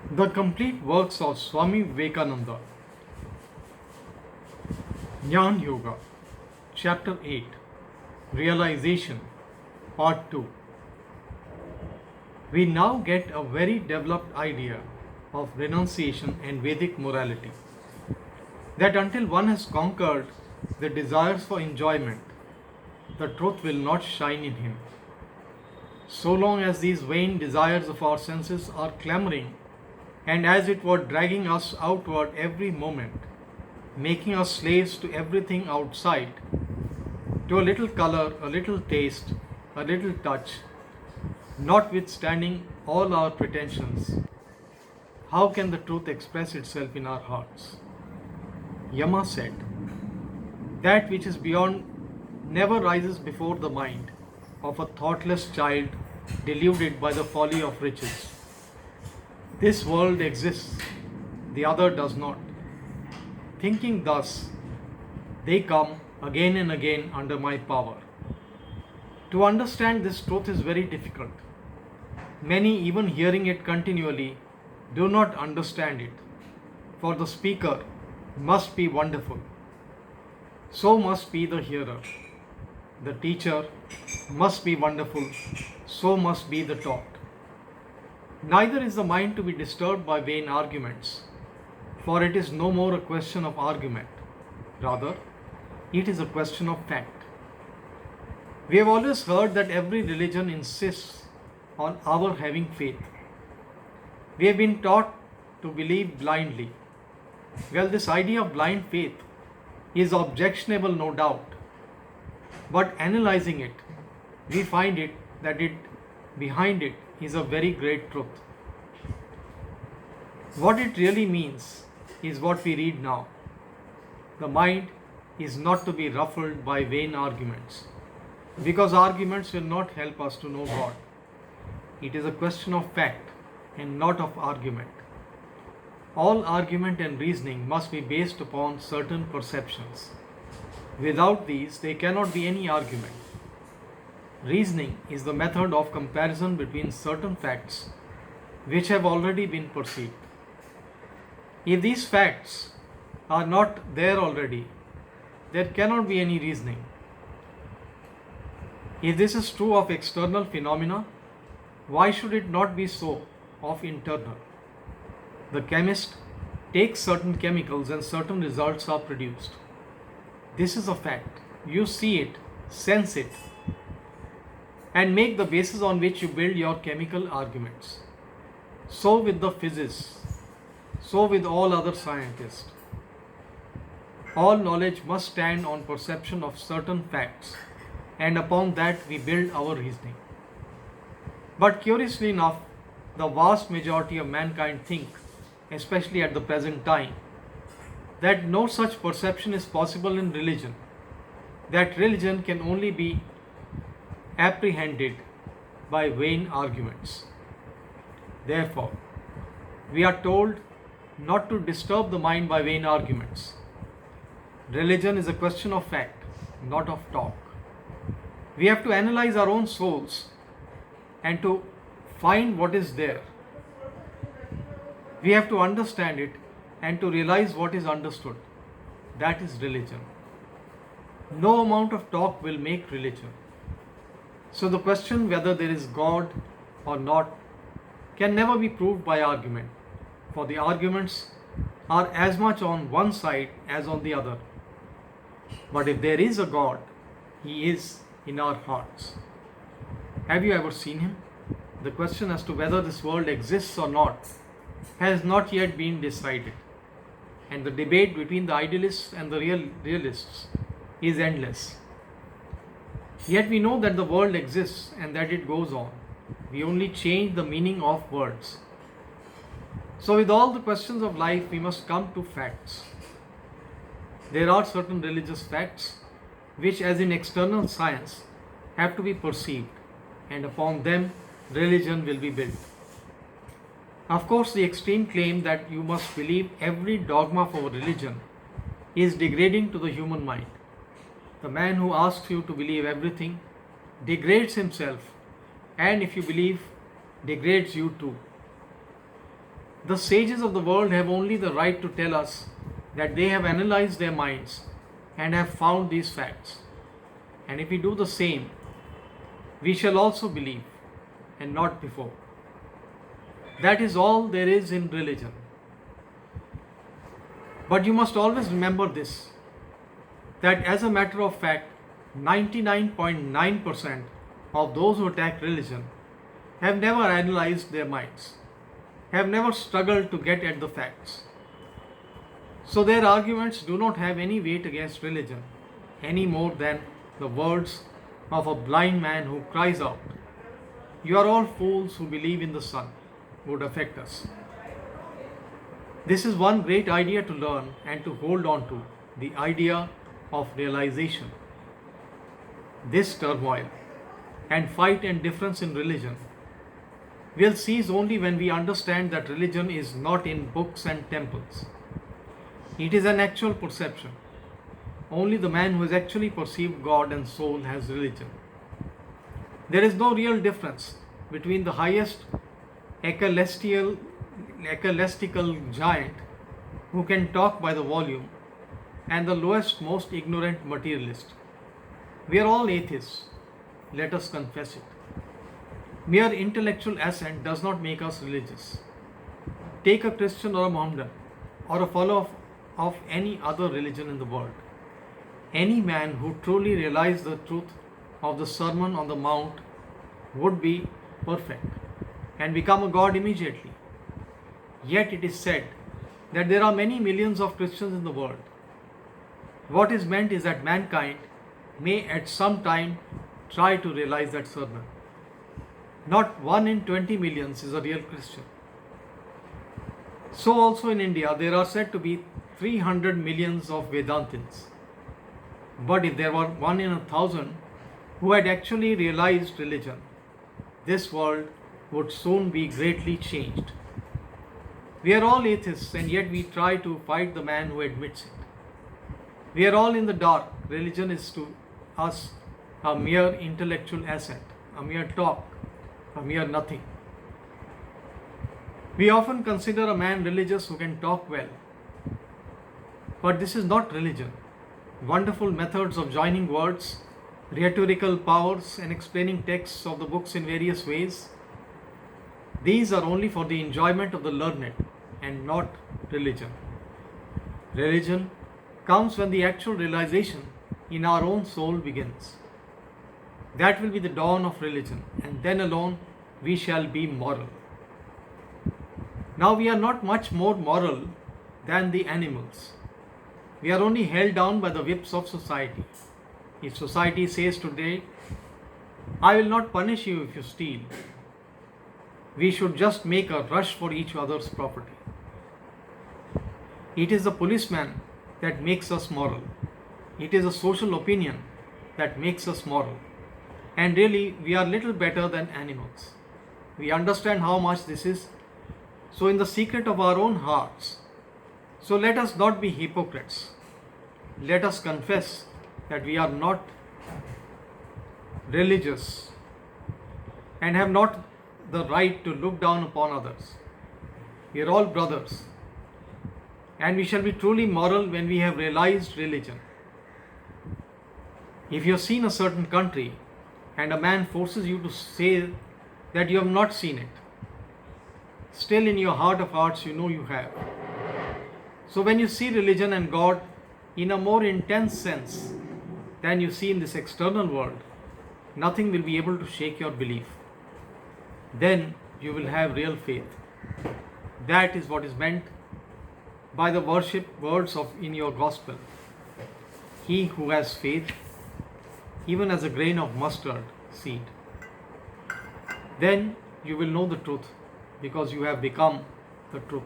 The complete works of Swami Vivekananda, Jnana Yoga, Chapter 8, Realization, Part 2. We now get a very developed idea of renunciation and Vedic morality. That until one has conquered the desires for enjoyment, the truth will not shine in him. So long as these vain desires of our senses are clamoring and as it were dragging us outward every moment, making us slaves to everything outside, to a little color, a little taste, a little touch, notwithstanding all our pretensions, how can the truth express itself in our hearts? Yama said, that which is beyond never rises before the mind of a thoughtless child deluded by the folly of riches. This world exists, the other does not. Thinking thus, they come again and again under my power. To understand this truth is very difficult. Many, even hearing it continually, do not understand it, for the speaker must be wonderful. So must be the hearer. The teacher must be wonderful, so must be the taught. Neither is the mind to be disturbed by vain arguments, for it is no more a question of argument. Rather, it is a question of fact. We have always heard that every religion insists on our having faith. We have been taught to believe blindly. Well, this idea of blind faith is objectionable, no doubt. But analyzing it, we find that behind it is a very great truth. What it really means is what we read now. The mind is not to be ruffled by vain arguments, because arguments will not help us to know God. It is a question of fact and not of argument. All argument and reasoning must be based upon certain perceptions. Without these, there cannot be any argument. Reasoning is the method of comparison between certain facts which have already been perceived. If these facts are not there already, there cannot be any reasoning. If this is true of external phenomena, why should it not be so of internal? The chemist takes certain chemicals and certain results are produced. This is a fact. You see it, sense it, and make the basis on which you build your chemical arguments. So with the physicists, so with all other scientists. All knowledge must stand on perception of certain facts, and upon that we build our reasoning. But curiously enough, the vast majority of mankind think, especially at the present time, that no such perception is possible in religion, that religion can only be apprehended by vain arguments. Therefore, we are told not to disturb the mind by vain arguments. Religion is a question of fact, not of talk. We have to analyze our own souls and to find what is there. We have to understand it and to realize what is understood. That is religion. No amount of talk will make religion. So the question whether there is God or not can never be proved by argument, for the arguments are as much on one side as on the other. But if there is a God, He is in our hearts. Have you ever seen Him? The question as to whether this world exists or not has not yet been decided, and the debate between the idealists and the realists is endless. Yet we know that the world exists and that it goes on. We only change the meaning of words. So with all the questions of life, we must come to facts. There are certain religious facts which, as in external science, have to be perceived, and upon them religion will be built. Of course, the extreme claim that you must believe every dogma of a religion is degrading to the human mind. The man who asks you to believe everything degrades himself, and if you believe, degrades you too. The sages of the world have only the right to tell us that they have analyzed their minds and have found these facts. And if we do the same, we shall also believe, and not before. That is all there is in religion. But you must always remember this, that as a matter of fact, 99.9% of those who attack religion have never analyzed their minds, have never struggled to get at the facts. So their arguments do not have any weight against religion, any more than the words of a blind man who cries out, "You are all fools who believe in the sun," would affect us. This is one great idea to learn and to hold on to, the idea of realization. This turmoil and fight and difference in religion will cease only when we understand that religion is not in books and temples. It is an actual perception. Only the man who has actually perceived God and soul has religion. There is no real difference between the highest ecclesiastical giant who can talk by the volume and the lowest, most ignorant materialist. We are all atheists. Let us confess it. Mere intellectual assent does not make us religious. Take a Christian or a Mohammedan or a follower of any other religion in the world. Any man who truly realized the truth of the Sermon on the Mount would be perfect and become a god immediately. Yet it is said that there are many millions of Christians in the world. What is meant is that mankind may at some time try to realize that sermon. Not 1 in 20 millions is a real Christian. So also in India there are said to be 300 millions of Vedantins. But if there were 1 in 1,000 who had actually realized religion, this world would soon be greatly changed. We are all atheists and yet we try to fight the man who admits it. We are all in the dark. Religion is to us a mere intellectual assent, a mere talk, a mere nothing. We often consider a man religious who can talk well. But this is not religion. Wonderful methods of joining words, rhetorical powers, and explaining texts of the books in various ways, these are only for the enjoyment of the learned and not religion. Religion comes when the actual realization in our own soul begins. That will be the dawn of religion, and then alone we shall be moral. Now we are not much more moral than the animals. We are only held down by the whips of society. If society says today, "I will not punish you if you steal," we should just make a rush for each other's property. It is the policeman that makes us moral. It is a social opinion that makes us moral. And really, we are little better than animals. We understand how much this is. So in the secret of our own hearts, so let us not be hypocrites. Let us confess that we are not religious and have not the right to look down upon others. We are all brothers. And we shall be truly moral when we have realized religion. If you have seen a certain country and a man forces you to say that you have not seen it, still in your heart of hearts you know you have. So when you see religion and God in a more intense sense than you see in this external world, nothing will be able to shake your belief. Then you will have real faith. That is what is meant by the words of in your gospel. He who has faith, even as a grain of mustard seed, then you will know the truth because you have become the truth.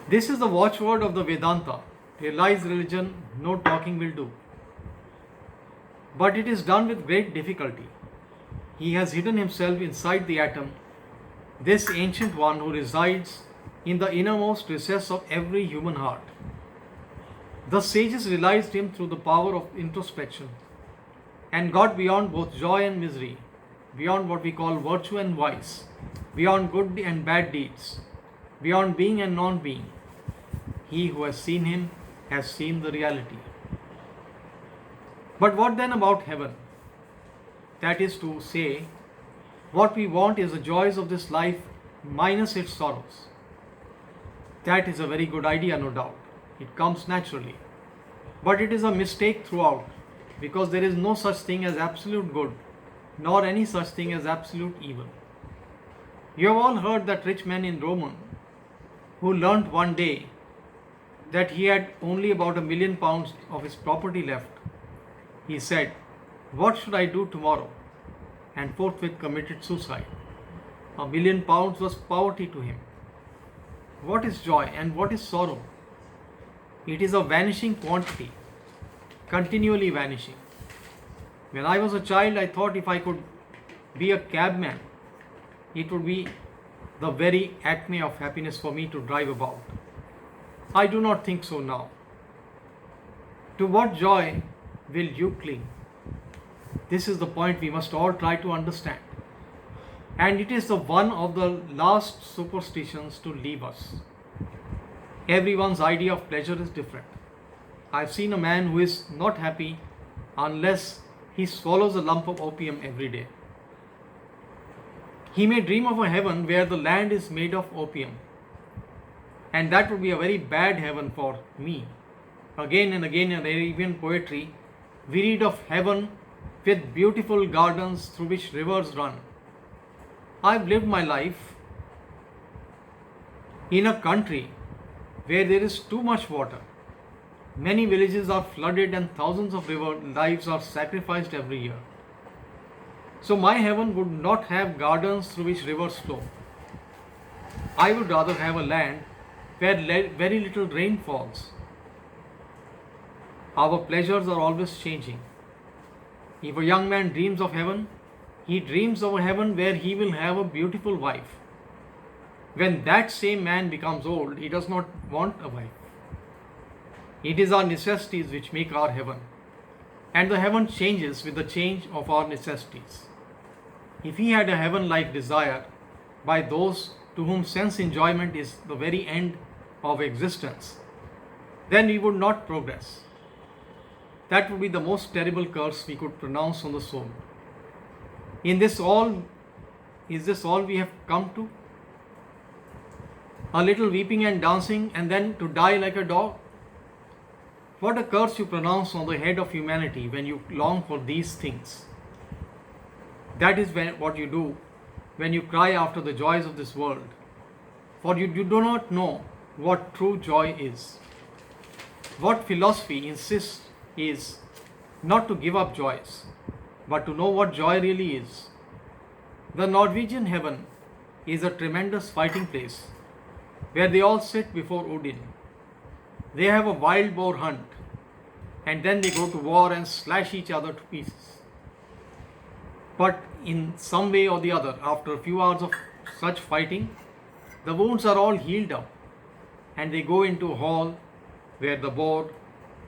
This is the watchword of the Vedanta. Realize religion, no talking will do. But it is done with great difficulty. He has hidden himself inside the atom, this ancient one who resides in the innermost recess of every human heart. The sages realized him through the power of introspection and got beyond both joy and misery, beyond what we call virtue and vice, beyond good and bad deeds, beyond being and non being. He who has seen him has seen the reality. But what then about heaven? That is to say, what we want is the joys of this life minus its sorrows. That is a very good idea, no doubt. It comes naturally. But it is a mistake throughout, because there is no such thing as absolute good, nor any such thing as absolute evil. You have all heard that rich man in Rome who learnt one day that he had only about £1,000,000 of his property left. He said, "What should I do tomorrow?" and forthwith committed suicide. £1,000,000 was poverty to him. What is joy and what is sorrow? It is a vanishing quantity, continually vanishing. When I was a child, I thought if I could be a cabman, it would be the very acme of happiness for me to drive about. I do not think so now. To what joy will you cling? This is the point we must all try to understand. And it is the one of the last superstitions to leave us. Everyone's idea of pleasure is different. I've seen a man who is not happy unless he swallows a lump of opium every day. He may dream of a heaven where the land is made of opium, and that would be a very bad heaven for me. Again and again in Arabian poetry, we read of heaven with beautiful gardens through which rivers run. I've lived my life in a country where there is too much water. Many villages are flooded and thousands of lives are sacrificed every year. So my heaven would not have gardens through which rivers flow. I would rather have a land where very little rain falls. Our pleasures are always changing. If a young man dreams of heaven, he dreams of a heaven where he will have a beautiful wife. When that same man becomes old, he does not want a wife. It is our necessities which make our heaven, and the heaven changes with the change of our necessities. If he had a heaven-like desire by those to whom sense enjoyment is the very end of existence, then we would not progress. That would be the most terrible curse we could pronounce on the soul. Is this all we have come to? A little weeping and dancing and then to die like a dog? What a curse you pronounce on the head of humanity when you long for these things. That is what you do when you cry after the joys of this world. For you do not know what true joy is. What philosophy insists is not to give up joys, but to know what joy really is. The Norwegian heaven is a tremendous fighting place where they all sit before Odin. They have a wild boar hunt, and then they go to war and slash each other to pieces. But in some way or the other, after a few hours of such fighting, the wounds are all healed up, and they go into a hall where the boar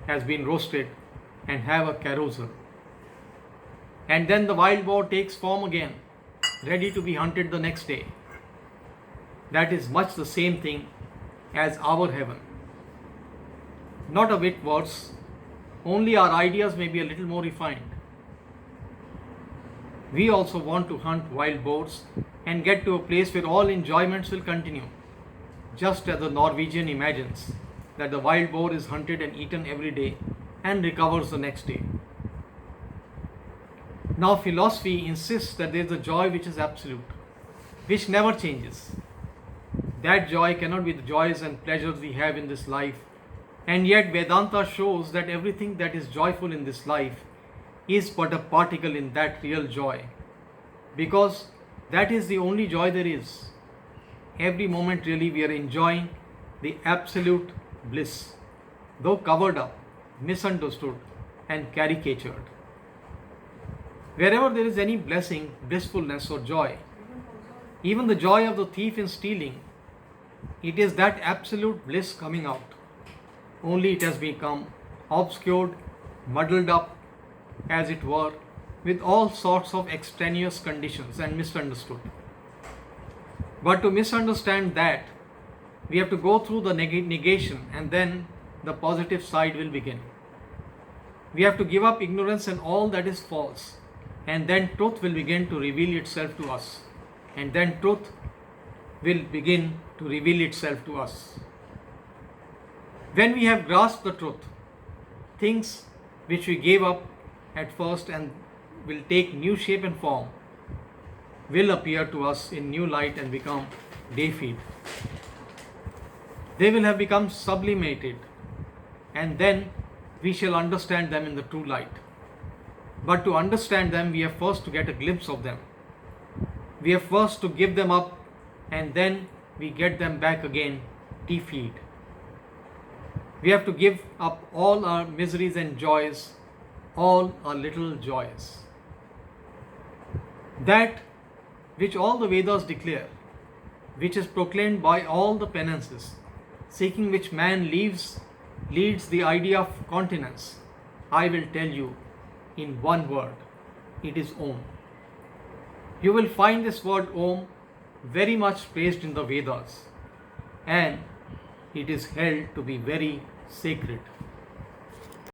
has been roasted and have a carousel. And then the wild boar takes form again, ready to be hunted the next day. That is much the same thing as our heaven. Not a bit worse, only our ideas may be a little more refined. We also want to hunt wild boars and get to a place where all enjoyments will continue, just as the Norwegian imagines that the wild boar is hunted and eaten every day and recovers the next day. Now philosophy insists that there is a joy which is absolute, which never changes. That joy cannot be the joys and pleasures we have in this life, and yet Vedanta shows that everything that is joyful in this life is but a particle in that real joy, because that is the only joy there is. Every moment really we are enjoying the absolute bliss, though covered up, misunderstood and caricatured. Wherever there is any blessing, blissfulness or joy, even the joy of the thief in stealing, it is that absolute bliss coming out. Only it has become obscured, muddled up, as it were, with all sorts of extraneous conditions and misunderstood. But to misunderstand that We have to go through the negation, and then the positive side will begin. We have to give up ignorance and all that is false, and then truth will begin to reveal itself to us, and then truth will begin to reveal itself to us. When we have grasped the truth, things which we gave up at first and will take new shape and form will appear to us in new light and become deified. They will have become sublimated, and then we shall understand them in the true light. But to understand them, we have first to get a glimpse of them. We have first to give them up, and then we get them back again deified. We have to give up all our miseries and joys, all our little joys. That which all the Vedas declare, which is proclaimed by all the penances, seeking which man leads the idea of continence, I will tell you in one word, it is Om. You will find this word Om very much praised in the Vedas, and it is held to be very sacred.